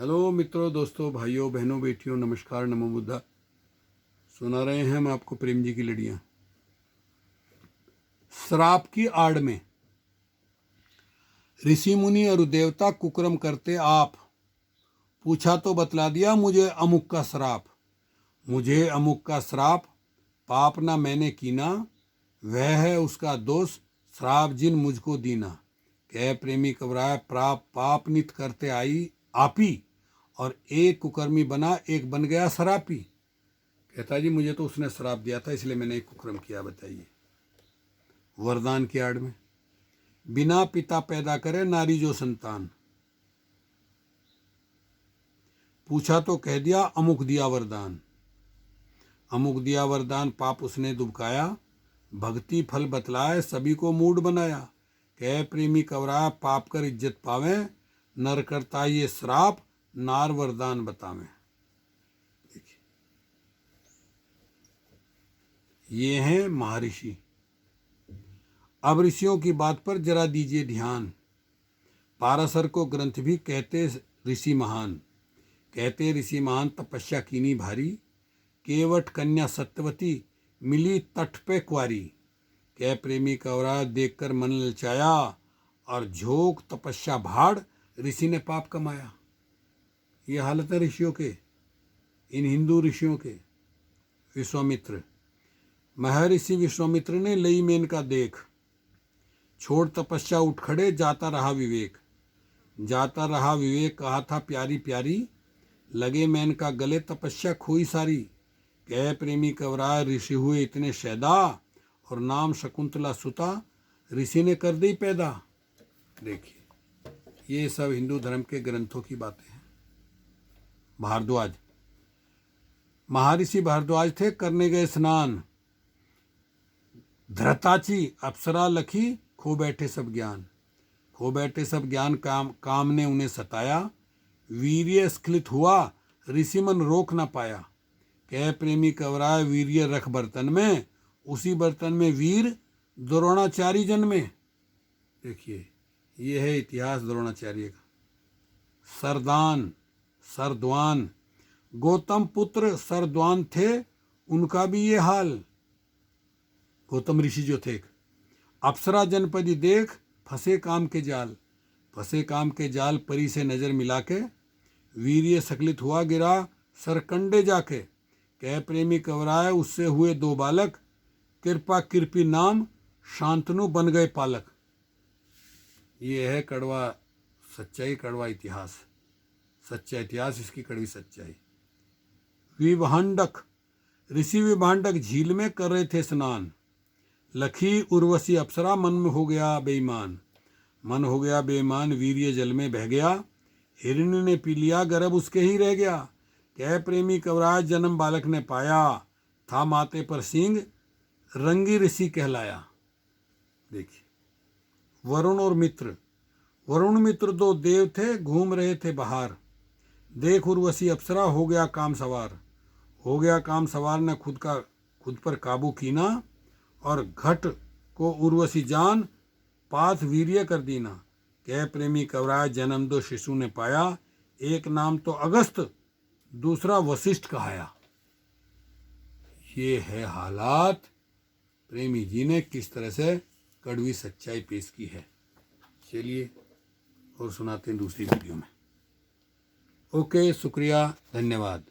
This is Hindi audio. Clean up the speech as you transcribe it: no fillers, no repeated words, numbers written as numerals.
हेलो मित्रों, दोस्तों, भाइयों, बहनों, बेटियों, नमस्कार, नमो बुद्धा। सुना रहे हैं हम आपको प्रेम जी की लड़ियां। श्राप की आड़ में ऋषि मुनि और देवता कुकर्म करते आप। पूछा तो बतला दिया मुझे अमुक का श्राप। मुझे अमुक का श्राप, पाप ना मैंने कीना, वह है उसका दोष, श्राप जिन मुझको दीना। कह प्रेमी कबराय, प्राप पाप नित करते आई आपी, और एक कुकर्मी बना, एक बन गया शरापी। कहता जी मुझे तो उसने श्राप दिया था, इसलिए मैंने एक कुकर्म किया। बताइए। वरदान की आड़ में बिना पिता पैदा करे नारी जो संतान। पूछा तो कह दिया अमुक दिया वरदान। अमुक दिया वरदान, पाप उसने दुबकाया, भक्ति फल बतलाए सभी को मूड बनाया। कह प्रेमी कवरा, पाप कर इज्जत पावे, नर करता ये श्राप, नार वरदान बतावे। देखिए, ये हैं महर्षि। अब ऋषियों की बात पर जरा दीजिए ध्यान। पाराशर को ग्रंथ भी कहते ऋषि महान। कहते ऋषि महान, तपस्या कीनी भारी, केवट कन्या सत्यवती, मिली तट पे क्वारी। कह प्रेमी कवरा, देखकर मन ललचाया, और झोंक तपस्या भाड़, ऋषि ने पाप कमाया। ये हालत है ऋषियों के, इन हिंदू ऋषियों के। विश्वामित्र, महर्षि विश्वामित्र ने लई मेनका देख, छोड़ तपस्या उठ खड़े, जाता रहा विवेक। जाता रहा विवेक, कहा था प्यारी प्यारी, लगे मेनका गले, तपस्या खोई सारी। कह प्रेमी कवरा, ऋषि हुए इतने शैदा, और नाम शकुंतला सुता, ऋषि ने कर दी पैदा। देखिए, ये सब हिंदू धर्म के ग्रंथों की बातें हैं। भारद्वाज, महर्षि भारद्वाज थे, करने गए स्नान। धृताची अप्सरा लखी, खो बैठे सब ज्ञान। खो बैठे सब ज्ञान, काम ने उन्हें सताया। वीर्य स्खलित हुआ, ऋषि मन रोक न पाया। कह प्रेमी कवराय, वीर्य रख बर्तन में, उसी बर्तन में वीर द्रोणाचार्य जन्मे। देखिए, ये है इतिहास द्रोणाचार्य का। सरदान, सरद्वान, गौतम पुत्र सरद्वान थे, उनका भी ये हाल। गौतम ऋषि जो थे, अप्सरा जनपदी देख, फंसे काम के जाल। फंसे काम के जाल, परी से नजर मिला के, वीर्य सकलित हुआ, गिरा सरकंडे जाके। कह प्रेमी कवराय, उससे हुए दो बालक, कृपा कृपी नाम, शांतनु बन गए पालक। ये है कड़वा सच्चाई, कड़वा इतिहास। सच्चा इतिहास, इसकी कड़वी सच्चाई। विभांडक, ऋषि विभांडक झील में कर रहे थे स्नान। लखी उर्वशी अप्सरा, मन में हो गया बेईमान। मन हो गया बेईमान, वीर्य जल में बह गया, हिरण्य ने पी लिया, गर्भ उसके ही रह गया। कह प्रेमी कवराज, जन्म बालक ने पाया, था माथे पर सींग, रंगी ऋषि कहलाया। देखिए, वरुण और मित्र। वरुण मित्र दो देव थे, घूम रहे थे बाहर। देख उर्वशी अप्सरा, हो गया काम सवार। हो गया काम सवार ने खुद पर काबू कीना, और घट को उर्वशी जान, पाथ वीर्य कर दीना। कह प्रेमी कवराय, जन्म दो शिशु ने पाया, एक नाम तो अगस्त, दूसरा वशिष्ठ कहाया। ये है हालात। प्रेमी जी ने किस तरह से कड़वी सच्चाई पेश की है। चलिए और सुनाते हैं दूसरी वीडियो में। ओके, शुक्रिया, धन्यवाद।